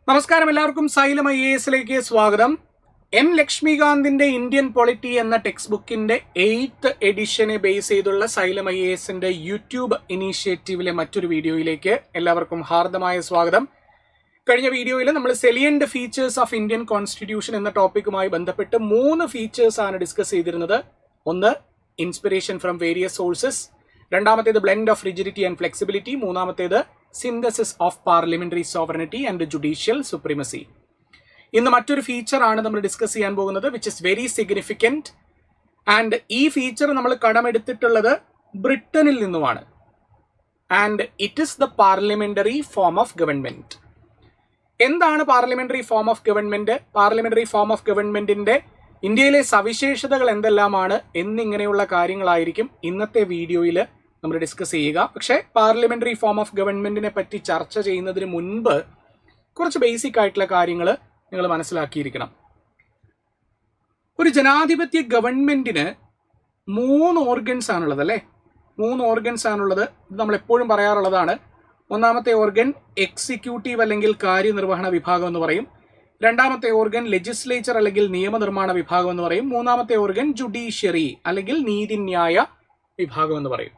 നമസ്കാരം, എല്ലാവർക്കും സൈലം IAS സ്വാഗതം. എം ലക്ഷ്മികാന്തിന്റെ ഇന്ത്യൻ പൊളിറ്റി എന്ന ടെക്സ്റ്റ് ബുക്കിന്റെ 8th എഡിഷനെ ബേസ് ചെയ്തുള്ള സൈലം IASന്റെ യൂട്യൂബ് ഇനീഷ്യേറ്റീവിലെ മറ്റൊരു വീഡിയോയിലേക്ക് എല്ലാവർക്കും ഹാർദമായ സ്വാഗതം. കഴിഞ്ഞ വീഡിയോയിൽ നമ്മൾ salient features of Indian constitution എന്ന ടോപ്പിക്കുമായി ബന്ധപ്പെട്ട് 3 ഫീച്ചേഴ്സ് ആണ് ഡിസ്കസ് ചെയ്തിരുന്നത്. ഒന്ന്, ഇൻസ്പിറേഷൻ ഫ്രം വേരിയസ് സോഴ്സസ്. രണ്ടാമത്തേത്, blend of rigidity and flexibility. മൂന്നാമത്തേത്, synthesis of parliamentary sovereignty and judicial supremacy. ഇന്ന് മറ്റൊരു ഫീച്ചർ ആണ് നമ്മൾ ഡിസ്കസ് ചെയ്യാൻ പോകുന്നത്, which is very significant. And ഈ ഫീച്ചർ നമ്മൾ കടമെടുത്തിട്ടുള്ളത് ബ്രിട്ടനിൽ നിന്നുമാണ്. And it is the parliamentary form of government. എന്താണ് parliamentary form of government? Parliamentary form of ഗവൺമെന്റിന്റെ ഇന്ത്യയിലെ സവിശേഷതകൾ എന്തെല്ലാമാണ് എന്നിങ്ങനെയുള്ള കാര്യങ്ങളായിരിക്കും ഇന്നത്തെ വീഡിയോയിൽ നമ്മൾ ഡിസ്കസ് ചെയ്യുക. പക്ഷേ പാർലമെന്ററി ഫോം ഓഫ് ഗവൺമെന്റിനെ പറ്റി ചർച്ച ചെയ്യുന്നതിന് മുൻപ് കുറച്ച് ബേസിക് ആയിട്ടുള്ള കാര്യങ്ങൾ നിങ്ങൾ മനസ്സിലാക്കിയിരിക്കണം. ഒരു ജനാധിപത്യ ഗവൺമെന്റിന് 3 ഓർഗൻസ് ആണുള്ളത്, അല്ലേ? 3 ഓർഗൻസ് ആണുള്ളത്. ഇത് നമ്മൾ എപ്പോഴും പറയാറുള്ളതാണ്. ഒന്നാമത്തെ ഓർഗൻ എക്സിക്യൂട്ടീവ് അല്ലെങ്കിൽ കാര്യനിർവഹണ വിഭാഗം എന്ന് പറയും. രണ്ടാമത്തെ ഓർഗൻ ലെജിസ്ലേച്ചർ അല്ലെങ്കിൽ നിയമനിർമ്മാണ വിഭാഗം എന്ന് പറയും. മൂന്നാമത്തെ ഓർഗൻ ജുഡീഷ്യറി അല്ലെങ്കിൽ നീതിന്യായ വിഭാഗം എന്ന് പറയും.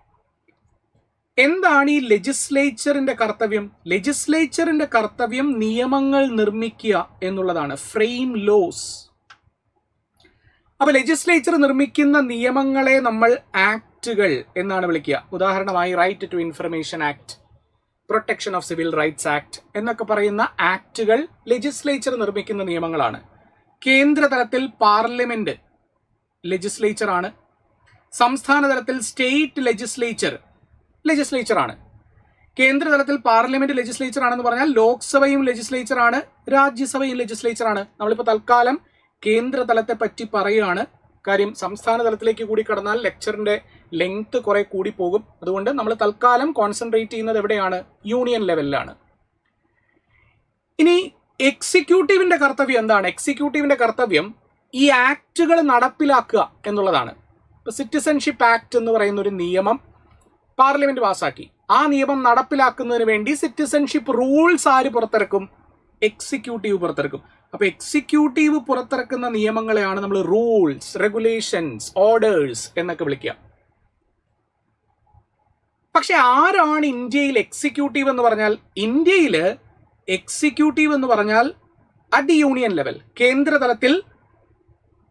എന്താണ് ഈ ലെജിസ്ലേച്ചറിന്റെ കർത്തവ്യം? ലെജിസ്ലേച്ചറിന്റെ കർത്തവ്യം നിയമങ്ങൾ നിർമ്മിക്കുക എന്നുള്ളതാണ്, ഫ്രെയിം ലോസ്. അപ്പൊ ലെജിസ്ലേച്ചർ നിർമ്മിക്കുന്ന നിയമങ്ങളെ നമ്മൾ ആക്ടുകൾ എന്നാണ് വിളിക്കുക. ഉദാഹരണമായി right to information act, protection of civil rights act എന്നൊക്കെ പറയുന്ന ആക്ടുകൾ ലെജിസ്ലേച്ചർ നിർമ്മിക്കുന്ന നിയമങ്ങളാണ്. കേന്ദ്ര തലത്തിൽ പാർലമെന്റ് ലെജിസ്ലേച്ചർ ആണ്. സംസ്ഥാന തലത്തിൽ സ്റ്റേറ്റ് ലെജിസ്ലേച്ചർ ആണ്. കേന്ദ്ര തലത്തിൽ പാർലമെന്റ് ലെജിസ്ലേച്ചർ ആണെന്ന് പറഞ്ഞാൽ ലോക്സഭയും ലെജിസ്ലേച്ചർ ആണ്, രാജ്യസഭയും ലെജിസ്ലേച്ചർ ആണ്. നമ്മളിപ്പോൾ തൽക്കാലം കേന്ദ്ര തലത്തെ പറ്റി പറയുകയാണ്. കാര്യം സംസ്ഥാന തലത്തിലേക്ക് കൂടി കടന്നാൽ ലെക്ചറിന്റെ ലെങ്ത് കുറെ കൂടി പോകും. അതുകൊണ്ട് നമ്മൾ തൽക്കാലം കോൺസെൻട്രേറ്റ് ചെയ്യുന്നത് എവിടെയാണ്? യൂണിയൻ ലെവലിലാണ്. ഇനി എക്സിക്യൂട്ടീവിന്റെ കർത്തവ്യം എന്താണ്? എക്സിക്യൂട്ടീവിന്റെ കർത്തവ്യം ഈ ആക്ടുകൾ നടപ്പിലാക്കുക എന്നുള്ളതാണ്. സിറ്റിസൺഷിപ്പ് ആക്ട് എന്ന് പറയുന്ന ഒരു നിയമം പാർലമെന്റ് പാസ്സാക്കി. ആ നിയമം നടപ്പിലാക്കുന്നതിന് വേണ്ടി സിറ്റിസൺഷിപ്പ് റൂൾസ് ആര് പുറത്തിറക്കും? എക്സിക്യൂട്ടീവ് പുറത്തിറക്കും. അപ്പൊ എക്സിക്യൂട്ടീവ് പുറത്തിറക്കുന്ന നിയമങ്ങളെയാണ് നമ്മൾ റൂൾസ്, റെഗുലേഷൻസ്, ഓർഡേഴ്സ് എന്നൊക്കെ വിളിക്കുക. പക്ഷെ ആരാണ് ഇന്ത്യയിൽ എക്സിക്യൂട്ടീവ് എന്ന് പറഞ്ഞാൽ? ഇന്ത്യയിൽ എക്സിക്യൂട്ടീവ് എന്ന് പറഞ്ഞാൽ അറ്റ് ദി യൂണിയൻ ലെവൽ, കേന്ദ്ര തലത്തിൽ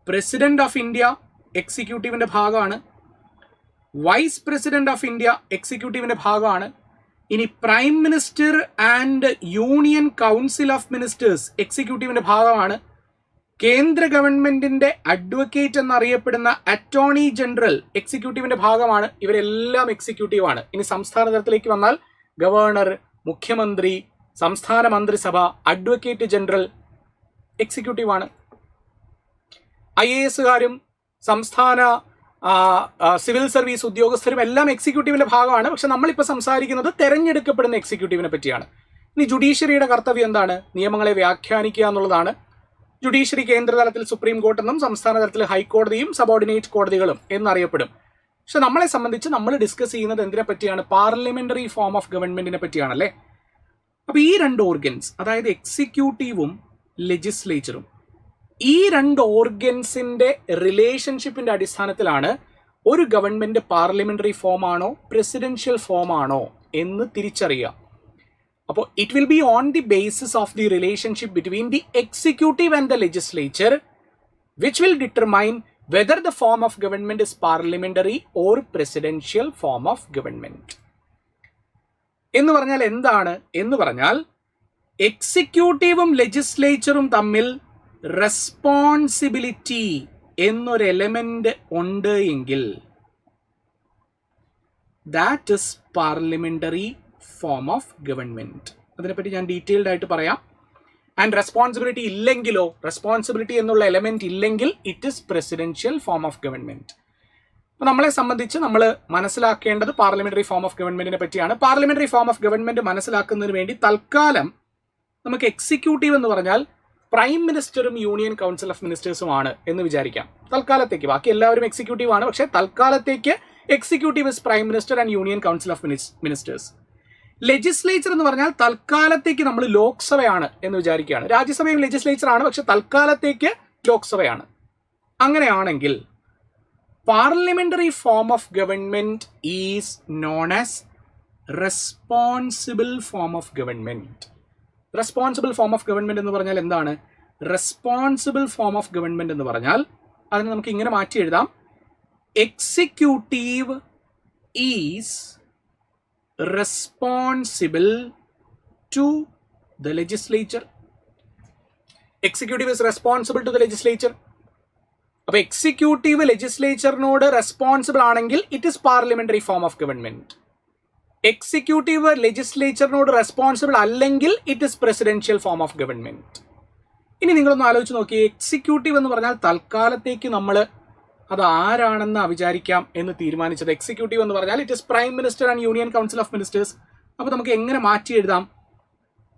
പ്രസിഡന്റ് ഓഫ് ഇന്ത്യ എക്സിക്യൂട്ടീവിന്റെ ഭാഗമാണ്. വൈസ് പ്രസിഡന്റ് ഓഫ് ഇന്ത്യ എക്സിക്യൂട്ടീവിന്റെ ഭാഗമാണ്. ഇനി prime minister and union council of ministers എക്സിക്യൂട്ടീവിന്റെ ഭാഗമാണ്. കേന്ദ്ര ഗവൺമെന്റിന്റെ അഡ്വക്കേറ്റ് എന്നറിയപ്പെടുന്ന അറ്റോർണി ജനറൽ എക്സിക്യൂട്ടീവിന്റെ ഭാഗമാണ്. ഇവരെല്ലാം എക്സിക്യൂട്ടീവാണ്. ഇനി സംസ്ഥാന തലത്തിലേക്ക് വന്നാൽ ഗവർണർ, മുഖ്യമന്ത്രി, സംസ്ഥാന മന്ത്രിസഭ, അഡ്വക്കേറ്റ് ജനറൽ എക്സിക്യൂട്ടീവാണ്. IASകാരും സംസ്ഥാന സിവിൽ സർവീസ് ഉദ്യോഗസ്ഥരും എല്ലാം എക്സിക്യൂട്ടീവിന്റെ ഭാഗമാണ്. പക്ഷെ നമ്മളിപ്പോൾ സംസാരിക്കുന്നത് തെരഞ്ഞെടുക്കപ്പെടുന്ന എക്സിക്യൂട്ടീവിനെ പറ്റിയാണ്. ഇനി ജുഡീഷ്യറിയുടെ കർത്തവ്യം എന്താണ്? നിയമങ്ങളെ വ്യാഖ്യാനിക്കുക എന്നുള്ളതാണ്. ജുഡീഷ്യറി കേന്ദ്ര തലത്തിൽ സുപ്രീം കോർട്ട് എന്നും സംസ്ഥാന തലത്തിൽ ഹൈക്കോടതിയും സബോർഡിനേറ്റ് കോടതികളും എന്നറിയപ്പെടും. പക്ഷെ നമ്മളെ സംബന്ധിച്ച് നമ്മൾ ഡിസ്കസ് ചെയ്യുന്നത് എന്തിനെ പറ്റിയാണ്? പാർലമെന്ററി ഫോം ഓഫ് ഗവൺമെന്റിനെ പറ്റിയാണല്ലേ. അപ്പൊ ഈ 2 ഓർഗൻസ്, അതായത് എക്സിക്യൂട്ടീവും ലെജിസ്ലേച്ചറും, ഈ 2 ഓർഗൻസിന്റെ റിലേഷൻഷിപ്പിന്റെ അടിസ്ഥാനത്തിലാണ് ഒരു ഗവൺമെന്റ് പാർലമെന്ററി ഫോം ആണോ പ്രസിഡൻഷ്യൽ ഫോം ആണോ എന്ന് തിരിച്ചറിയുക. അപ്പോൾ it will be on the basis of the relationship between the executive and the legislature which will determine whether the form of government is parliamentary or presidential form of government. എന്ന് പറഞ്ഞാൽ എന്താണ്? എന്ന് പറഞ്ഞാൽ എക്സിക്യൂട്ടീവും ലെജിസ്ലേച്ചറും തമ്മിൽ റെസ്പോൺസിബിലിറ്റി എന്നൊരു element ഉണ്ട് എങ്കിൽ that is parliamentary form of government. അതിനെപ്പറ്റി ഞാൻ ഡീറ്റെയിൽഡ് ആയിട്ട് പറയാം. ആൻഡ് റെസ്പോൺസിബിലിറ്റി ഇല്ലെങ്കിലോ, റെസ്പോൺസിബിലിറ്റി എന്നുള്ള എലമെന്റ് ഇല്ലെങ്കിൽ it is presidential form of government. അപ്പോൾ നമ്മളെ സംബന്ധിച്ച് നമ്മൾ മനസ്സിലാക്കേണ്ടത് പാർലമെന്ററി ഫോം ഓഫ് ഗവൺമെന്റിനെ പറ്റിയാണ്. പാർലമെന്ററി ഫോം ഓഫ് ഗവൺമെന്റ് മനസ്സിലാക്കുന്നതിന് വേണ്ടി തൽക്കാലം നമുക്ക് എക്സിക്യൂട്ടീവ് എന്ന് പറഞ്ഞാൽ പ്രൈം മിനിസ്റ്ററും യൂണിയൻ കൗൺസിൽ ഓഫ് മിനിസ്റ്റേഴ്സും ആണ് എന്ന് വിചാരിക്കാം തൽക്കാലത്തേക്ക്. ബാക്കി എല്ലാവരും എക്സിക്യൂട്ടീവ് ആണ്. പക്ഷേ തൽക്കാലത്തേക്ക് executive is prime minister and union council of ministers. Legislature എന്ന് പറഞ്ഞാൽ തൽക്കാലത്തേക്ക് നമ്മൾ ലോക്സഭയാണ് എന്ന് വിചാരിക്കുകയാണ്. രാജ്യസഭയും ലെജിസ്ലേച്ചർ ആണ്, പക്ഷെ തൽക്കാലത്തേക്ക് ലോക്സഭയാണ്. അങ്ങനെയാണെങ്കിൽ parliamentary form of government is known as responsible form of government. Responsible form of government എന്ന് പറഞ്ഞാൽ എന്താണ്? റെസ്പോൺസിബിൾ ഫോം ഓഫ് ഗവൺമെന്റ് എന്ന് പറഞ്ഞാൽ അതിനെ നമുക്ക് ഇങ്ങനെ മാറ്റി എഴുതാം. Executive is responsible to the legislature. Executive is responsible to the legislature. അപ്പൊ എക്സിക്യൂട്ടീവ് ലെജിസ്ലേച്ചറിനോട് റെസ്പോൺസിബിൾ ആണെങ്കിൽ it is parliamentary form of government. Executive ലെജിസ്ലേച്ചറിനോട് റെസ്പോൺസിബിൾ അല്ലെങ്കിൽ it is presidential form of government. ഇനി നിങ്ങളൊന്ന് ആലോചിച്ച് നോക്കി, എക്സിക്യൂട്ടീവ് എന്ന് പറഞ്ഞാൽ തൽക്കാലത്തേക്ക് നമ്മൾ അത് ആരാണെന്ന് വിചാരിക്കാം എന്ന് തീരുമാനിച്ചത്. എക്സിക്യൂട്ടീവ് എന്ന് പറഞ്ഞാൽ it is prime minister and union council of ministers. അപ്പോൾ നമുക്ക് എങ്ങനെ മാറ്റി എഴുതാം?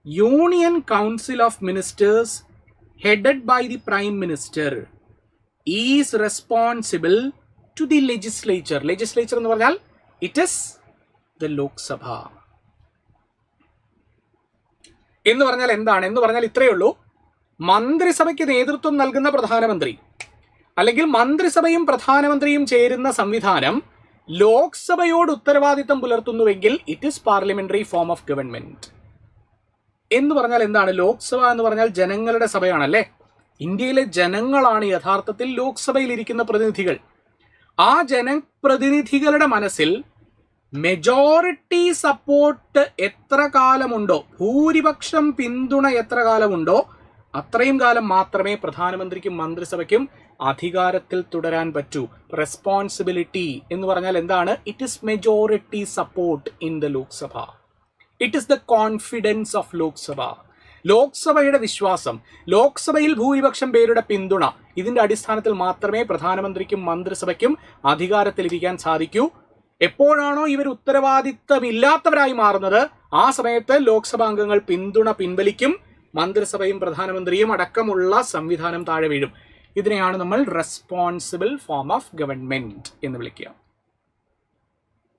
Union council of ministers headed by the prime minister is responsible to the legislature. Legislature എന്ന് പറഞ്ഞാൽ ഇറ്റ് ഇസ് ദ ലോക്സഭ. എന്ന് പറഞ്ഞാൽ എന്താണ്? എന്ന് പറഞ്ഞാൽ ഇത്രയേ ഉള്ളൂ. മന്ത്രിസഭയ്ക്ക് നേതൃത്വം നൽകുന്ന പ്രധാനമന്ത്രി അല്ലെങ്കിൽ മന്ത്രിസഭയും പ്രധാനമന്ത്രിയും ചേരുന്ന സംവിധാനം ലോക്സഭയോട് ഉത്തരവാദിത്തം പുലർത്തുന്നുവെങ്കിൽ it is parliamentary form of government. എന്ന് പറഞ്ഞാൽ എന്താണ്? ലോക്സഭ എന്ന് പറഞ്ഞാൽ ജനങ്ങളുടെ സഭയാണല്ലേ. ഇന്ത്യയിലെ ജനങ്ങളാണ് യഥാർത്ഥത്തിൽ ലോക്സഭയിൽ ഇരിക്കുന്ന പ്രതിനിധികൾ. ആ ജനപ്രതിനിധികളുടെ മനസ്സിൽ മെജോറിറ്റി സപ്പോർട്ട് എത്ര കാലമുണ്ടോ, ഭൂരിപക്ഷം പിന്തുണ എത്ര കാലമുണ്ടോ, അത്രയും കാലം മാത്രമേ പ്രധാനമന്ത്രിക്കും മന്ത്രിസഭയ്ക്കും അധികാരത്തിൽ തുടരാൻ പറ്റൂ. റെസ്പോൺസിബിലിറ്റി എന്ന് പറഞ്ഞാൽ എന്താണ്? It is majority support in the Lok Sabha. It is the confidence of Lok Sabha. ലോക്സഭയുടെ വിശ്വാസം, ലോക്സഭയിൽ ഭൂരിപക്ഷം പേരുടെ പിന്തുണ, ഇതിന്റെ അടിസ്ഥാനത്തിൽ മാത്രമേ പ്രധാനമന്ത്രിക്കും മന്ത്രിസഭയ്ക്കും അധികാരത്തിലിരിക്കാൻ സാധിക്കൂ. എപ്പോഴാണോ ഇവർ ഉത്തരവാദിത്തമില്ലാത്തവരായി മാറുന്നത്, ആ സമയത്ത് ലോക്സഭാംഗങ്ങൾ പിന്തുണ പിൻവലിക്കും, മന്ത്രിസഭയും പ്രധാനമന്ത്രിയും അടക്കമുള്ള സംവിധാനം താഴെ വീഴും. ഇതിനെയാണ് നമ്മൾ റെസ്പോൺസിബിൾ ഫോം ഓഫ് ഗവൺമെന്റ് എന്ന് വിളിക്കുക.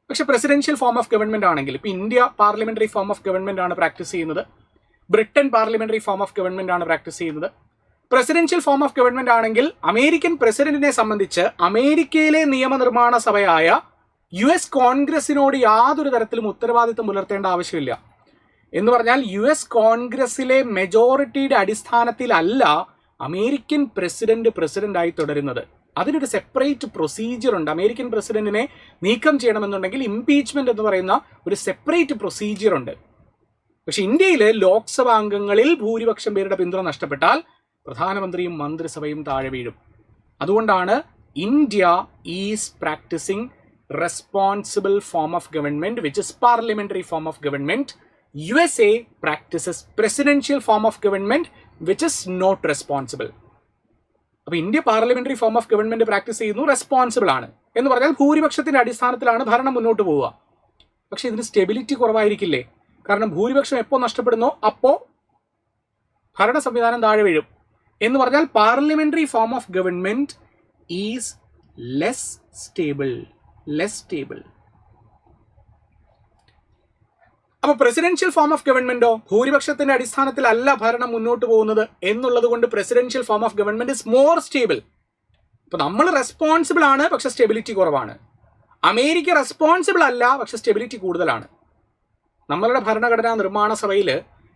പക്ഷെ പ്രസിഡൻഷ്യൽ ഫോം ഓഫ് ഗവൺമെന്റ് ആണെങ്കിൽ, ഇപ്പൊ India parliamentary form of government ആണ് പ്രാക്ടീസ് ചെയ്യുന്നത്, Britain parliamentary form of government ആണ് പ്രാക്ടീസ് ചെയ്യുന്നത്. പ്രസിഡൻഷ്യൽ ഫോം ഓഫ് ഗവൺമെന്റ് ആണെങ്കിൽ അമേരിക്കൻ പ്രസിഡന്റിനെ സംബന്ധിച്ച് അമേരിക്കയിലെ നിയമനിർമ്മാണ സഭയായ US കോൺഗ്രസിനോട് യാതൊരു തരത്തിലും ഉത്തരവാദിത്തം പുലർത്തേണ്ട ആവശ്യമില്ല. എന്ന് പറഞ്ഞാൽ US കോൺഗ്രസിലെ മെജോറിറ്റിയുടെ അടിസ്ഥാനത്തിലല്ല അമേരിക്കൻ പ്രസിഡന്റായി തുടരുന്നത്. അതിനൊരു സെപ്പറേറ്റ് പ്രൊസീജിയർ ഉണ്ട്. അമേരിക്കൻ പ്രസിഡന്റിനെ നീക്കം ചെയ്യണമെന്നുണ്ടെങ്കിൽ ഇംപീച്ച്മെന്റ് എന്ന് പറയുന്ന ഒരു സെപ്പറേറ്റ് പ്രൊസീജിയർ ഉണ്ട്. പക്ഷെ ഇന്ത്യയിൽ ലോക്സഭാംഗങ്ങളിൽ ഭൂരിപക്ഷം പേരുടെ പിന്തുണ നഷ്ടപ്പെട്ടാൽ പ്രധാനമന്ത്രിയും മന്ത്രിസഭയും താഴെ വീഴും. അതുകൊണ്ടാണ് India is practising responsible form of government, which is parliamentary form of government. USA practices presidential form of government, which is not responsible. അപ്പോൾ India parliamentary form of government practice ചെയ്യുന്നു, റെസ്പോൺസിബിൾ ആണ്. എന്ന് പറഞ്ഞാൽ ഭൂരിപക്ഷത്തിന്റെ അടിസ്ഥാനത്തിലാണ് ഭരണം മുന്നോട്ട് പോവുക. പക്ഷെ ഇതിന് സ്റ്റെബിലിറ്റി കുറവായിരിക്കില്ലേ? കാരണം ഭൂരിപക്ഷം എപ്പോൾ നഷ്ടപ്പെടുന്നോ അപ്പോൾ ഭരണ സംവിധാനം താഴെ വീഴും. എന്ന് പറഞ്ഞാൽ parliamentary form of government is less stable. അപ്പൊ പ്രസിഡൻഷ്യൽ ഫോം ഓഫ് ഗവൺമെന്റോ ഭൂരിപക്ഷത്തിന്റെ അടിസ്ഥാനത്തിലല്ല ഭരണം മുന്നോട്ട് പോകുന്നത് എന്നുള്ളത് കൊണ്ട് presidential form of government is more stable. അപ്പൊ നമ്മൾ റെസ്പോൺസിബിൾ ആണ്, പക്ഷെ സ്റ്റെബിലിറ്റി കുറവാണ്. അമേരിക്ക റെസ്പോൺസിബിൾ അല്ല, പക്ഷെ സ്റ്റെബിലിറ്റി കൂടുതലാണ്. നമ്മളുടെ ഭരണഘടനാ നിർമ്മാണ സഭയിൽ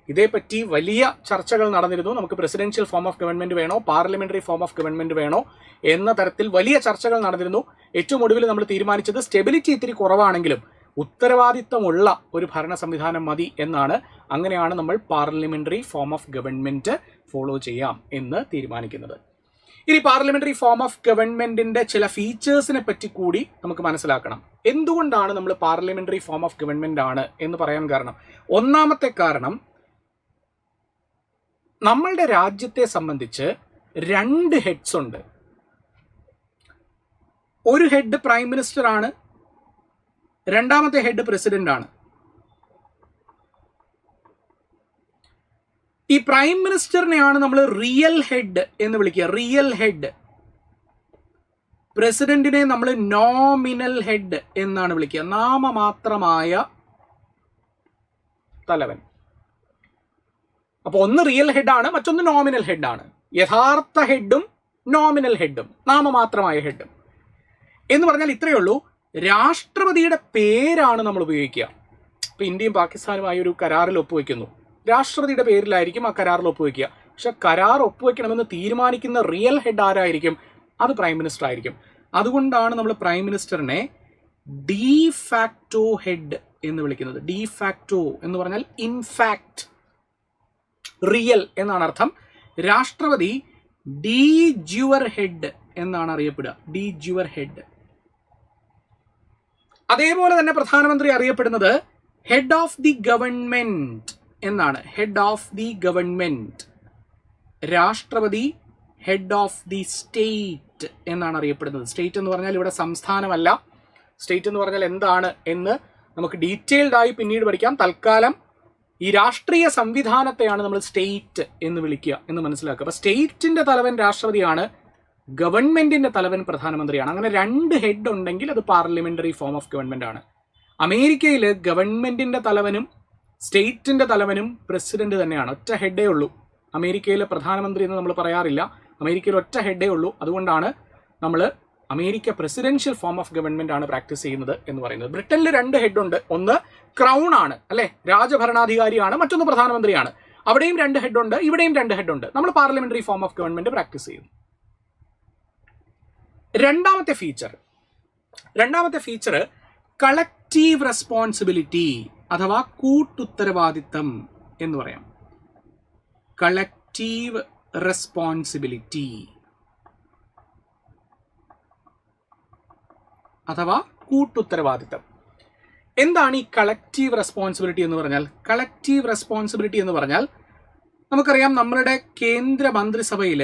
ഇതേപ്പറ്റി വലിയ ചർച്ചകൾ നടന്നിരുന്നു. നമുക്ക് പ്രസിഡൻഷ്യൽ ഫോം ഓഫ് ഗവൺമെന്റ് വേണോ, പാർലമെന്ററി ഫോം ഓഫ് ഗവൺമെന്റ് വേണോ എന്ന തരത്തിൽ വലിയ ചർച്ചകൾ നടന്നിരുന്നു. ഏറ്റവും ഒടുവിൽ നമ്മൾ തീരുമാനിച്ചത് സ്റ്റെബിലിറ്റി ഇത്തിരി കുറവാണെങ്കിലും ഉത്തരവാദിത്തമുള്ള ഒരു ഭരണ സംവിധാനം മതി എന്നാണ്. അങ്ങനെയാണ് നമ്മൾ parliamentary form of government follow ചെയ്യാം എന്ന് തീരുമാനിക്കുന്നത്. ഇനി പാർലമെന്ററി ഫോം ഓഫ് ഗവൺമെന്റിന്റെ ചില ഫീച്ചേഴ്സിനെ പറ്റി കൂടി നമുക്ക് മനസ്സിലാക്കണം. എന്തുകൊണ്ടാണ് നമ്മൾ പാർലമെന്ററി ഫോം ഓഫ് ഗവൺമെന്റ് ആണ് എന്ന് പറയാൻ കാരണം, ഒന്നാമത്തെ കാരണം, നമ്മളുടെ രാജ്യത്തെ സംബന്ധിച്ച് 2 ഹെഡ്സ് ഉണ്ട്. ഒരു ഹെഡ് പ്രൈം മിനിസ്റ്റർ ആണ്, രണ്ടാമത്തെ ഹെഡ് പ്രസിഡന്റ് ആണ്. ഈ പ്രൈം മിനിസ്റ്ററിനെയാണ് നമ്മൾ റിയൽ ഹെഡ് എന്ന് വിളിക്കുക, റിയൽ ഹെഡ്. പ്രസിഡന്റിനെ നമ്മൾ നോമിനൽ ഹെഡ് എന്നാണ് വിളിക്കുക, നാമമാത്രമായ തലവൻ. അപ്പോൾ ഒന്ന് റിയൽ ഹെഡാണ്, മറ്റൊന്ന് നോമിനൽ ഹെഡാണ്. യഥാർത്ഥ ഹെഡും നോമിനൽ ഹെഡും, നാമമാത്രമായ ഹെഡും എന്ന് പറഞ്ഞാൽ ഇത്രയേ ഉള്ളൂ. രാഷ്ട്രപതിയുടെ പേരാണ് നമ്മൾ ഉപയോഗിക്കുക. ഇപ്പൊ ഇന്ത്യയും പാകിസ്ഥാനുമായി ഒരു കരാറിൽ ഒപ്പുവെക്കുന്നു, രാഷ്ട്രപതിയുടെ പേരിലായിരിക്കും ആ കരാറിൽ ഒപ്പുവെക്കുക. പക്ഷെ കരാർ ഒപ്പുവെക്കണമെന്ന് തീരുമാനിക്കുന്ന റിയൽ ഹെഡ് ആരായിരിക്കും? അത് പ്രൈം മിനിസ്റ്റർ ആയിരിക്കും. അതുകൊണ്ടാണ് നമ്മൾ പ്രൈം മിനിസ്റ്ററിനെ ഡീഫാക്ടോ ഹെഡ് എന്ന് വിളിക്കുന്നത്. ഡീഫാക്ടോ എന്ന് പറഞ്ഞാൽ ഇൻഫാക്ട്, റിയൽ എന്നാണ് അർത്ഥം. രാഷ്ട്രപതി ഡി ജ്യുവർ ഹെഡ് എന്നാണ് അറിയപ്പെടുക, ഡി ജ്യുവർ ഹെഡ്. അതേപോലെ തന്നെ പ്രധാനമന്ത്രി അറിയപ്പെടുന്നത് ഹെഡ് ഓഫ് ദി ഗവൺമെന്റ് എന്നാണ്. Head of the government. രാഷ്ട്രപതി ഹെഡ് ഓഫ് ദി സ്റ്റേറ്റ് എന്നാണ് അറിയപ്പെടുന്നത്. സ്റ്റേറ്റ് എന്ന് പറഞ്ഞാൽ ഇവിടെ സംസ്ഥാനമല്ല. സ്റ്റേറ്റ് എന്ന് പറഞ്ഞാൽ എന്താണ് എന്ന് നമുക്ക് ഡീറ്റെയിൽഡ് ആയി പിന്നീട് പഠിക്കാം. തൽക്കാലം ഈ രാഷ്ട്രീയ സംവിധാനത്തെയാണ് നമ്മൾ സ്റ്റേറ്റ് എന്ന് വിളിക്കുക എന്ന് മനസ്സിലാക്കുക. അപ്പൊ സ്റ്റേറ്റിന്റെ തലവൻ രാഷ്ട്രപതിയാണ്, ഗവൺമെന്റിന്റെ തലവൻ പ്രധാനമന്ത്രിയാണ്. അങ്ങനെ രണ്ട് ഹെഡ് ഉണ്ടെങ്കിൽ അത് പാർലമെന്ററി ഫോം ഓഫ് ഗവൺമെന്റ് ആണ്. അമേരിക്കയിൽ ഗവൺമെന്റിന്റെ തലവനും സ്റ്റേറ്റിന്റെ തലവനും പ്രസിഡന്റ് തന്നെയാണ്. ഒറ്റ ഹെഡേ ഉള്ളൂ. അമേരിക്കയിലെ പ്രധാനമന്ത്രി എന്ന് നമ്മൾ പറയാറില്ല. അമേരിക്കയിൽ ഒറ്റ ഹെഡേ ഉള്ളൂ. അതുകൊണ്ടാണ് നമ്മൾ America presidential form of government ആണ് പ്രാക്ടീസ് ചെയ്യുന്നത് എന്ന് പറയുന്നത്. ബ്രിട്ടനിൽ രണ്ട് ഹെഡ് ഉണ്ട്. ഒന്ന് ക്രൗൺ ആണ്, അല്ലെ, രാജഭരണാധികാരിയാണ്. മറ്റൊന്ന് പ്രധാനമന്ത്രിയാണ്. അവിടെയും രണ്ട് ഹെഡ് ഉണ്ട്, ഇവിടെയും രണ്ട് ഹെഡ് ഉണ്ട്. നമ്മൾ parliamentary form of government practice ചെയ്യുന്നു. രണ്ടാമത്തെ ഫീച്ചർ കളക്റ്റീവ് റെസ്പോൺസിബിലിറ്റി അഥവാ കൂട്ടുത്തരവാദിത്തം എന്ന് പറയാം. കളക്റ്റീവ് റെസ്പോൺസിബിലിറ്റി അഥവാ കൂട്ടുത്തരവാദിത്തം. എന്താണ് ഈ കളക്റ്റീവ് റെസ്പോൺസിബിലിറ്റി എന്ന് പറഞ്ഞാൽ? കളക്റ്റീവ് റെസ്പോൺസിബിലിറ്റി എന്ന് പറഞ്ഞാൽ നമുക്കറിയാം, നമ്മളുടെ കേന്ദ്ര മന്ത്രിസഭയിൽ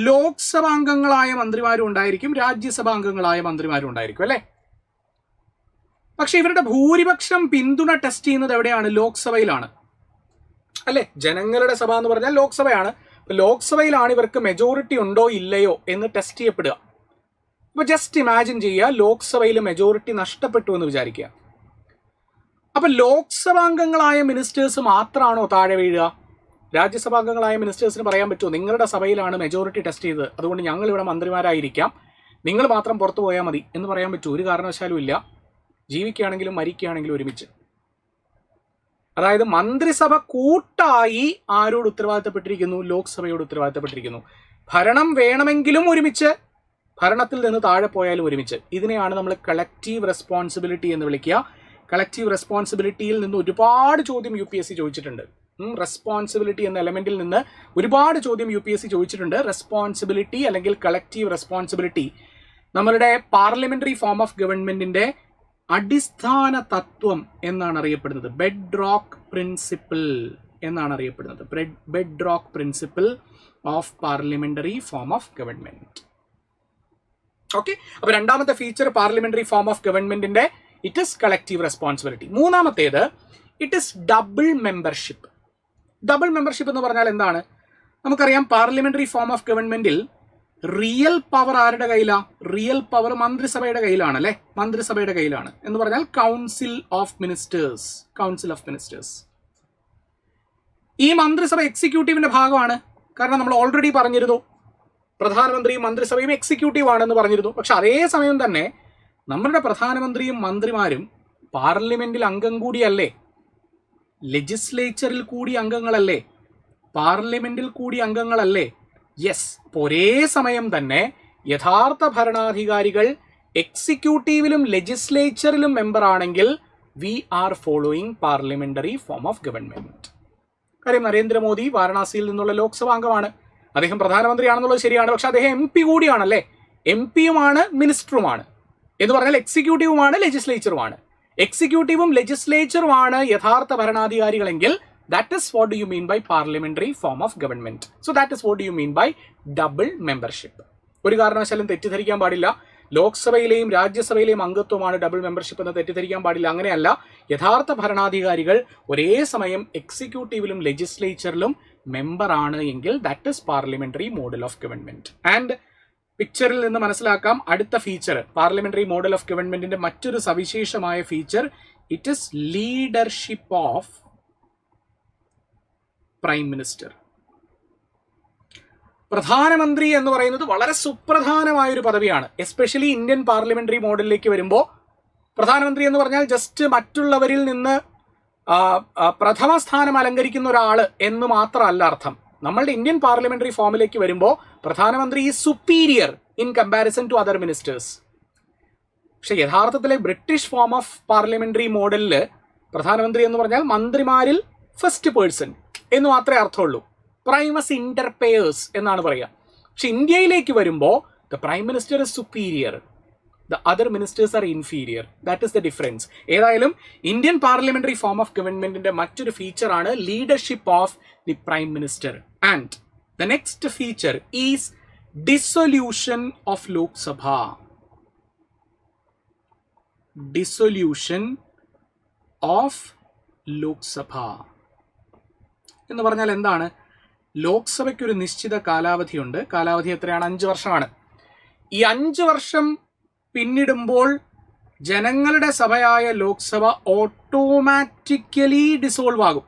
ലോക്സഭാംഗങ്ങളായ മന്ത്രിമാരും ഉണ്ടായിരിക്കും, രാജ്യസഭാംഗങ്ങളായ മന്ത്രിമാരും ഉണ്ടായിരിക്കും, അല്ലെ? പക്ഷെ ഇവരുടെ ഭൂരിപക്ഷം പിന്തുണ ടെസ്റ്റ് ചെയ്യുന്നത് എവിടെയാണ്? ലോക്സഭയിലാണ്, അല്ലെ? ജനങ്ങളുടെ സഭ എന്ന് പറഞ്ഞാൽ ലോക്സഭയാണ്. ലോക്സഭയിലാണ് ഇവർക്ക് മെജോറിറ്റി ഉണ്ടോ ഇല്ലയോ എന്ന് ടെസ്റ്റ് ചെയ്യപ്പെടുക. അപ്പൊ ജസ്റ്റ് ഇമാജിൻ ചെയ്യുക, ലോക്സഭയിൽ മെജോറിറ്റി നഷ്ടപ്പെട്ടു എന്ന് വിചാരിക്കുക. അപ്പൊ ലോക്സഭാംഗങ്ങളായ മിനിസ്റ്റേഴ്സ് മാത്രമാണോ താഴെ വീഴുക? രാജ്യസഭാംഗങ്ങളായ മിനിസ്റ്റേഴ്സിന് പറയാൻ പറ്റുമോ നിങ്ങളുടെ സഭയിലാണ് മെജോറിറ്റി ടെസ്റ്റ് ചെയ്തത്, അതുകൊണ്ട് ഞങ്ങൾ ഇവിടെ മന്ത്രിമാരായിരിക്കാം, നിങ്ങൾ മാത്രം പുറത്തു പോയാൽ മതി എന്ന് പറയാൻ പറ്റുമോ? ഒരു കാരണവശാലും ഇല്ല. ജീവിക്കുകയാണെങ്കിലും മരിക്കുകയാണെങ്കിലും ഒരുമിച്ച്. അതായത് മന്ത്രിസഭ കൂട്ടായി ആരോട് ഉത്തരവാദിത്തപ്പെട്ടിരിക്കുന്നു? ലോക്സഭയോട് ഉത്തരവാദിത്തപ്പെട്ടിരിക്കുന്നു. ഭരണം വേണമെങ്കിലും ഒരുമിച്ച്, ഭരണത്തിൽ നിന്ന് താഴെ പോയാലും ഒരുമിച്ച്. ഇതിനെയാണ് നമ്മൾ കളക്റ്റീവ് റെസ്പോൺസിബിലിറ്റി എന്ന് വിളിക്കുക. കളക്റ്റീവ് റെസ്പോൺസിബിലിറ്റിയിൽ നിന്ന് ഒരുപാട് ചോദ്യം UPSC ചോദിച്ചിട്ടുണ്ട്. റെസ്പോൺസിബിലിറ്റി എന്ന എലമെന്റിൽ നിന്ന് ഒരുപാട് ചോദ്യം UPSC ചോദിച്ചിട്ടുണ്ട്. റെസ്പോൺസിബിലിറ്റി അല്ലെങ്കിൽ കളക്റ്റീവ് റെസ്പോൺസിബിലിറ്റി നമ്മളുടെ പാർലമെന്ററി ഫോം ഓഫ് ഗവൺമെന്റിന്റെ അടിസ്ഥാന തത്വം എന്നാണ് അറിയപ്പെടുന്നത്. ബെഡ് റോക്ക് പ്രിൻസിപ്പിൾ എന്നാണ് അറിയപ്പെടുന്നത്. Bed rock principle of parliamentary form of government. Okay, അപ്പൊ രണ്ടാമത്തെ ഫീച്ചർ പാർലമെന്ററി ഫോം ഓഫ് ഗവൺമെന്റിന്റെ ഇറ്റ് ഇസ് കളക്റ്റീവ് റെസ്പോൺസിബിലിറ്റി. മൂന്നാമത്തേത് it is double membership. Double membership എന്ന് പറഞ്ഞാൽ എന്താണ്? നമുക്കറിയാം, പാർലമെന്ററി ഫോം ഓഫ് ഗവൺമെന്റിൽ റിയൽ പവർ ആരുടെ കയ്യിലാണ്? റിയൽ പവർ മന്ത്രിസഭയുടെ കയ്യിലാണ്, അല്ലെ? മന്ത്രിസഭയുടെ കയ്യിലാണ് എന്ന് പറഞ്ഞാൽ council of ministers. Council of ministers. ഈ മന്ത്രിസഭ എക്സിക്യൂട്ടീവിന്റെ ഭാഗമാണ്. കാരണം നമ്മൾ ഓൾറെഡി പറഞ്ഞിരുന്നു, പ്രധാനമന്ത്രിയും മന്ത്രിസഭയും എക്സിക്യൂട്ടീവ് ആണെന്ന് പറഞ്ഞിരുന്നു. പക്ഷെ അതേ സമയം തന്നെ നമ്മളുടെ പ്രധാനമന്ത്രിയും മന്ത്രിമാരും പാർലമെന്റിൽ അംഗം കൂടിയല്ലേ? ലെജിസ്ലേച്ചറിൽ കൂടി അംഗങ്ങളല്ലേ? പാർലമെന്റിൽ കൂടി അംഗങ്ങളല്ലേ? യെസ്. ഒരേ സമയം തന്നെ യഥാർത്ഥ ഭരണാധികാരികൾ എക്സിക്യൂട്ടീവിലും ലെജിസ്ലേച്ചറിലും മെമ്പർ ആണെങ്കിൽ we are following parliamentary form of government. കാര്യം നരേന്ദ്രമോദി വാരണാസിയിൽ നിന്നുള്ള ലോക്സഭാംഗമാണ്. അദ്ദേഹം പ്രധാനമന്ത്രിയാണെന്നുള്ളത് ശരിയാണ്, പക്ഷെ അദ്ദേഹം MP കൂടിയാണല്ലേ? MP-യുമാണ്, മിനിസ്റ്ററുമാണ് എന്ന് പറഞ്ഞാൽ എക്സിക്യൂട്ടീവുമാണ്, ലെജിസ്ലേച്ചറുമാണ്. എക്സിക്യൂട്ടീവും ലെജിസ്ലേച്ചറുമാണ് യഥാർത്ഥ ഭരണാധികാരികളെങ്കിൽ that is what do you mean by parliamentary form of government. So that is what do you mean by double membership. ഒരു കാരണവശാലും തെറ്റിദ്ധരിക്കാൻ പാടില്ല. ലോക്സഭയിലെയും രാജ്യസഭയിലെയും അംഗത്വമാണ് ഡബിൾ മെമ്പർഷിപ്പ് എന്ന് തെറ്റിദ്ധരിക്കാൻ പാടില്ല. അങ്ങനെയല്ല, യഥാർത്ഥ ഭരണാധികാരികൾ ഒരേ സമയം എക്സിക്യൂട്ടീവിലും ലെജിസ്ലേച്ചറിലും മെമ്പർ ആണ് എങ്കിൽ that is parliamentary model of government. And പിക്ചറിൽ നിന്ന് മനസ്സിലാക്കാം അടുത്ത ഫീച്ചർ, പാർലമെന്ററി മോഡൽ ഓഫ് ഗവൺമെന്റിന്റെ മറ്റൊരു സവിശേഷമായ feature it is leadership of prime minister. പ്രധാനമന്ത്രി എന്ന് പറയുന്നത് വളരെ സുപ്രധാനമായൊരു പദവിയാണ്. എസ്പെഷ്യലി ഇന്ത്യൻ പാർലമെന്ററി മോഡലിലേക്ക് വരുമ്പോൾ പ്രധാനമന്ത്രി എന്ന് പറഞ്ഞാൽ ജസ്റ്റ് മറ്റുള്ളവരിൽ നിന്ന് പ്രഥമ സ്ഥാനം അലങ്കരിക്കുന്ന ഒരാൾ എന്ന് മാത്രമല്ല അർത്ഥം. നമ്മളുടെ ഇന്ത്യൻ പാർലമെന്ററി ഫോമിലേക്ക് വരുമ്പോൾ പ്രധാനമന്ത്രി is superior in comparison to other ministers. പക്ഷെ യഥാർത്ഥത്തിലെ ബ്രിട്ടീഷ് ഫോം ഓഫ് പാർലമെന്ററി മോഡലിൽ പ്രധാനമന്ത്രി എന്ന് പറഞ്ഞാൽ മന്ത്രിമാരിൽ ഫസ്റ്റ് പേഴ്സൺ എന്ന് മാത്രമേ അർത്ഥമുള്ളൂ. പ്രൈമസ് ഇന്റർ പേയേഴ്സ് എന്നാണ് പറയുക. പക്ഷെ ഇന്ത്യയിലേക്ക് വരുമ്പോൾ the prime minister is superior, the other ministers are inferior. That is the difference. ഏതായാലും ഇന്ത്യൻ പാർലമെന്ററി ഫോം ഓഫ് ഗവൺമെന്റിന്റെ മറ്റൊരു ഫീച്ചർ ആണ് leadership of the prime minister. And the next feature is dissolution of Lok Sabha. Dissolution of Lok Sabha എന്ന് പറഞ്ഞാൽ എന്താണ്? ലോക്സഭയ്ക്ക് ഒരു നിശ്ചിത കാലാവധിയുണ്ട്. കാലാവധി എത്രയാണ്? 5 വർഷമാണ്. ഈ 5 വർഷം പിന്നിടുമ്പോൾ ജനങ്ങളുടെ സഭയായ ലോക്സഭ ഓട്ടോമാറ്റിക്കലി ഡിസോൾവ് ആകും.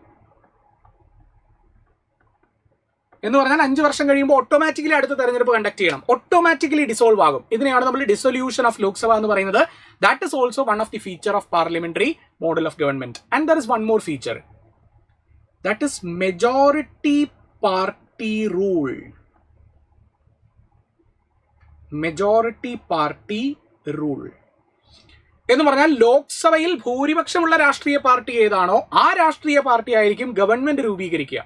എന്ന് പറഞ്ഞാൽ 5 വർഷം കഴിയുമ്പോൾ ഓട്ടോമാറ്റിക്കലി അടുത്ത തെരഞ്ഞെടുപ്പ് കണ്ടക്ട് ചെയ്യണം. ഓട്ടോമാറ്റിക്കലി ഡിസോൾവ് ആകും. ഇതിനെയാണ് നമ്മൾ ഡിസൊല്യൂഷൻ ഓഫ് ലോക്സഭ എന്ന് പറയുന്നത്. That is also one of the feature of parliamentary model of government. And there is one more feature, that is majority party rule. Majority party rule എന്ന് പറഞ്ഞാൽ ലോക്സഭയിൽ ഭൂരിപക്ഷമുള്ള രാഷ്ട്രീയ പാർട്ടി ഏതാണോ ആ രാഷ്ട്രീയ പാർട്ടി ആയിരിക്കും ഗവൺമെന്റ് രൂപീകരിക്കുക.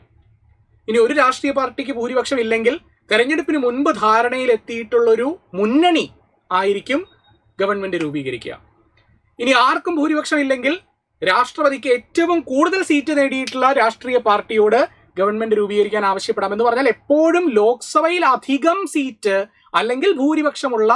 ഇനി ഒരു രാഷ്ട്രീയ പാർട്ടിക്ക് ഭൂരിപക്ഷം ഇല്ലെങ്കിൽ തെരഞ്ഞെടുപ്പിന് മുൻപ് ധാരണയിൽ എത്തിയിട്ടുള്ളൊരു മുന്നണി ആയിരിക്കും ഗവൺമെന്റ് രൂപീകരിക്കുക. ഇനി ആർക്കും ഭൂരിപക്ഷം ഇല്ലെങ്കിൽ രാഷ്ട്രപതിക്ക് ഏറ്റവും കൂടുതൽ സീറ്റ് നേടിയിട്ടുള്ള രാഷ്ട്രീയ പാർട്ടിയോട് ഗവൺമെന്റ് രൂപീകരിക്കാൻ ആവശ്യപ്പെടാം. എന്ന് പറഞ്ഞാൽ എപ്പോഴും ലോക്സഭയിൽ അധികം സീറ്റ് അല്ലെങ്കിൽ ഭൂരിപക്ഷമുള്ള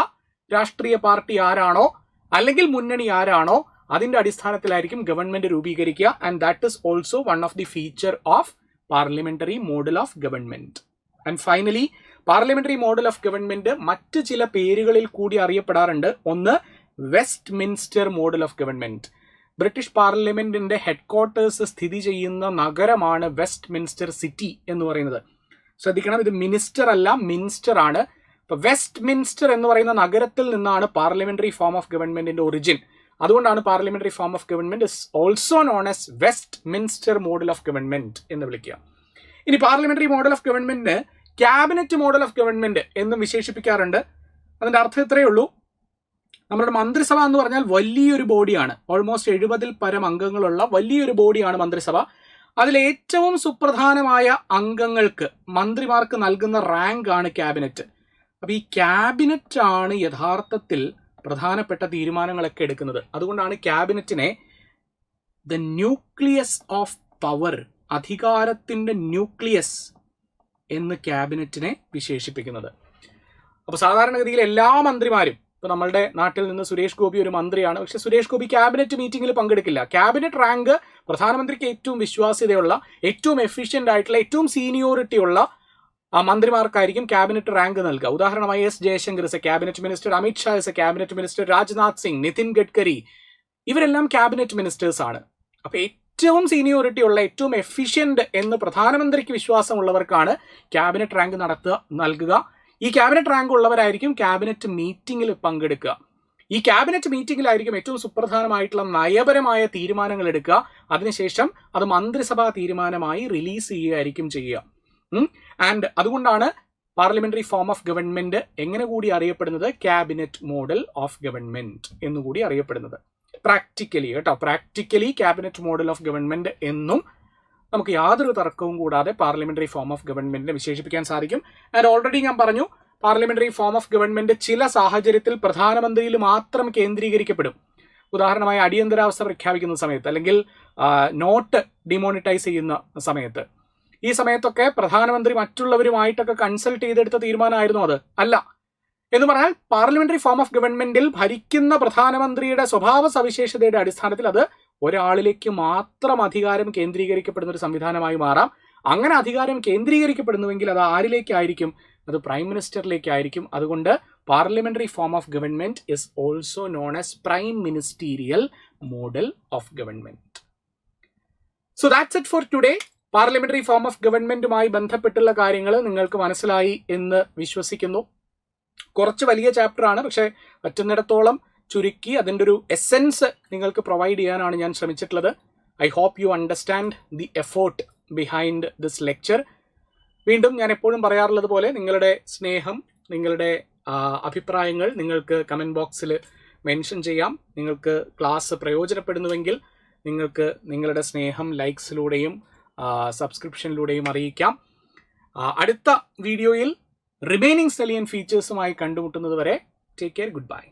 രാഷ്ട്രീയ പാർട്ടി ആരാണോ അല്ലെങ്കിൽ മുന്നണി ആരാണോ അതിന്റെ അടിസ്ഥാനത്തിലായിരിക്കും ഗവൺമെന്റ് രൂപീകരിക്കുക. And that is also one of the feature of parliamentary model of government. And finally parliamentary model of government മറ്റ് ചില പേരുകളിൽ കൂടി അറിയപ്പെടാറുണ്ട്. ഒന്ന് Westminster model of government. British പാർലമെന്റിന്റെ ഹെഡ്ക്വാർട്ടേഴ്സ് സ്ഥിതി ചെയ്യുന്ന നഗരമാണ് വെസ്റ്റ് മിൻസ്റ്റർ സിറ്റി എന്ന് പറയുന്നത്. ശ്രദ്ധിക്കണം, ഇത് മിനിസ്റ്റർ അല്ല, മിൻസ്റ്റർ ആണ്. ഇപ്പൊ വെസ്റ്റ് മിൻസ്റ്റർ എന്ന് പറയുന്ന നഗരത്തിൽ നിന്നാണ് പാർലമെന്ററി ഫോം ഓഫ് ഗവൺമെന്റിന്റെ ഒറിജിൻ. അതുകൊണ്ടാണ് parliamentary form of government is also known as west minster model of government എന്ന് വിളിക്കുക. ഇനി പാർലമെന്ററി മോഡൽ ഓഫ് ഗവൺമെന്റിന് ക്യാബിനറ്റ് മോഡൽ ഓഫ് ഗവൺമെന്റ് എന്നും വിശേഷിപ്പിക്കാറുണ്ട്. അതിന്റെ അർത്ഥം ഇത്രയേ ഉള്ളൂ, നമ്മുടെ മന്ത്രിസഭ എന്ന് പറഞ്ഞാൽ വലിയൊരു ബോഡിയാണ്. ഓൾമോസ്റ്റ് 70-ൽ പരം അംഗങ്ങളുള്ള വലിയൊരു ബോഡിയാണ് മന്ത്രിസഭ. അതിൽ ഏറ്റവും സുപ്രധാനമായ അംഗങ്ങൾക്ക് മന്ത്രിമാർക്ക് നൽകുന്ന റാങ്ക് ആണ് ക്യാബിനറ്റ്. അപ്പൊ ഈ ക്യാബിനറ്റ് ആണ് യഥാർത്ഥത്തിൽ പ്രധാനപ്പെട്ട തീരുമാനങ്ങളൊക്കെ എടുക്കുന്നത്. അതുകൊണ്ടാണ് ക്യാബിനറ്റിനെ ദ ന്യൂക്ലിയസ് ഓഫ് പവർ, അധികാരത്തിന്റെ ന്യൂക്ലിയസ് എന്ന് ക്യാബിനറ്റിനെ വിശേഷിപ്പിക്കുന്നത്. അപ്പൊ സാധാരണഗതിയിൽ എല്ലാ മന്ത്രിമാരും, ഇപ്പൊ നമ്മളുടെ നാട്ടിൽ നിന്ന് സുരേഷ് ഗോപി ഒരു മന്ത്രിയാണ്, പക്ഷെ സുരേഷ് ഗോപി ക്യാബിനറ്റ് മീറ്റിംഗിൽ പങ്കെടുക്കില്ല. ക്യാബിനറ്റ് റാങ്ക് പ്രധാനമന്ത്രിക്ക് ഏറ്റവും വിശ്വാസ്യതയുള്ള, ഏറ്റവും എഫിഷ്യന്റ് ആയിട്ടുള്ള, ഏറ്റവും സീനിയോറിറ്റി ഉള്ള മന്ത്രിമാർക്കായിരിക്കും ക്യാബിനറ്റ് റാങ്ക് നൽകുക. ഉദാഹരണമായി S Jaishankar is a cabinet minister, Amit Shah is a cabinet minister, Rajnath Singh, Nitin Gadkari, ഇവരെല്ലാം ക്യാബിനറ്റ് മിനിസ്റ്റേഴ്സ് ആണ്. അപ്പൊ ഏറ്റവും സീനിയോറിറ്റി ഉള്ള, ഏറ്റവും എഫിഷ്യന്റ് എന്ന് പ്രധാനമന്ത്രിക്ക് വിശ്വാസമുള്ളവർക്കാണ് ക്യാബിനറ്റ് റാങ്ക് നൽകുക. ഈ ക്യാബിനറ്റ് റാങ്ക് ഉള്ളവരായിരിക്കും ക്യാബിനറ്റ് മീറ്റിംഗിൽ പങ്കെടുക്കുക. ഈ ക്യാബിനറ്റ് മീറ്റിംഗിലായിരിക്കും ഏറ്റവും സുപ്രധാനമായിട്ടുള്ള നയപരമായ തീരുമാനങ്ങൾ എടുക്കുക. അതിനുശേഷം അത് മന്ത്രിസഭാ തീരുമാനമായി റിലീസ് ചെയ്യുകയായിരിക്കും ചെയ്യുക. ആൻഡ് അതുകൊണ്ടാണ് പാർലമെന്ററി ഫോം ഓഫ് ഗവൺമെന്റ് എങ്ങനെ കൂടി അറിയപ്പെടുന്നത്? ക്യാബിനറ്റ് മോഡൽ ഓഫ് ഗവൺമെന്റ് എന്നുകൂടി അറിയപ്പെടുന്നത്. പ്രാക്ടിക്കലി കേട്ടോ, practically cabinet model of government എന്നും നമുക്ക് യാതൊരു തർക്കവും കൂടാതെ പാർലമെന്ററി ഫോം ഓഫ് ഗവൺമെന്റിനെ വിശേഷിപ്പിക്കാൻ സാധിക്കും. ആൻഡ് ഓൾറെഡി ഞാൻ പറഞ്ഞു, പാർലമെന്ററി ഫോം ഓഫ് ഗവൺമെന്റ് ചില സാഹചര്യത്തിൽ പ്രധാനമന്ത്രിയിൽ മാത്രം കേന്ദ്രീകരിക്കപ്പെടും. ഉദാഹരണമായി അടിയന്തരാവസ്ഥ പ്രഖ്യാപിക്കുന്ന സമയത്ത്, അല്ലെങ്കിൽ നോട്ട് ഡിമോണിറ്റൈസ് ചെയ്യുന്ന സമയത്ത്. ഈ സമയത്തൊക്കെ പ്രധാനമന്ത്രി മറ്റുള്ളവരുമായിട്ടൊക്കെ കൺസൾട്ട് ചെയ്തെടുത്ത തീരുമാനമായിരുന്നു അത്? അല്ല. എന്ന് പറഞ്ഞാൽ പാർലമെന്ററി ഫോം ഓഫ് ഗവൺമെന്റിൽ ഭരിക്കുന്ന പ്രധാനമന്ത്രിയുടെ സ്വഭാവ സവിശേഷതയുടെ അടിസ്ഥാനത്തിൽ അത് ഒരാളിലേക്ക് മാത്രം അധികാരം കേന്ദ്രീകരിക്കപ്പെടുന്ന ഒരു സംവിധാനമായി മാറാം. അങ്ങനെ അധികാരം കേന്ദ്രീകരിക്കപ്പെടുന്നുവെങ്കിൽ അത് ആരിലേക്കായിരിക്കും? അത് പ്രൈം മിനിസ്റ്ററിലേക്കായിരിക്കും. അതുകൊണ്ട് parliamentary form of government is also known as prime ministerial model of government. So that's it for today. Parliamentary form of ഗവൺമെന്റുമായി ബന്ധപ്പെട്ടുള്ള കാര്യങ്ങൾ നിങ്ങൾക്ക് മനസ്സിലായി എന്ന് വിശ്വസിക്കുന്നു. കുറച്ച് വലിയ ചാപ്റ്റർ ആണ്, പക്ഷെ പറ്റുന്നിടത്തോളം ചുരുക്കി അതിൻ്റെ ഒരു എസെൻസ് നിങ്ങൾക്ക് പ്രൊവൈഡ് ചെയ്യാനാണ് ഞാൻ ശ്രമിച്ചിട്ടുള്ളത്. I hope you understand the effort behind this lecture. വീണ്ടും ഞാൻ എപ്പോഴും പറയാറുള്ളത് പോലെ നിങ്ങളുടെ സ്നേഹം, നിങ്ങളുടെ അഭിപ്രായങ്ങൾ നിങ്ങൾക്ക് കമൻറ്റ് ബോക്സിൽ മെൻഷൻ ചെയ്യാം. നിങ്ങൾക്ക് ക്ലാസ് പ്രയോജനപ്പെടുന്നുവെങ്കിൽ നിങ്ങൾക്ക് നിങ്ങളുടെ സ്നേഹം ലൈക്സിലൂടെയും സബ്സ്ക്രിപ്ഷനിലൂടെയും അറിയിക്കാം. അടുത്ത വീഡിയോയിൽ റിമൈനിങ് സെലിയൻ ഫീച്ചേഴ്സുമായി കണ്ടുമുട്ടുന്നത് വരെ ടേക്ക് കെയർ, ഗുഡ് ബൈ.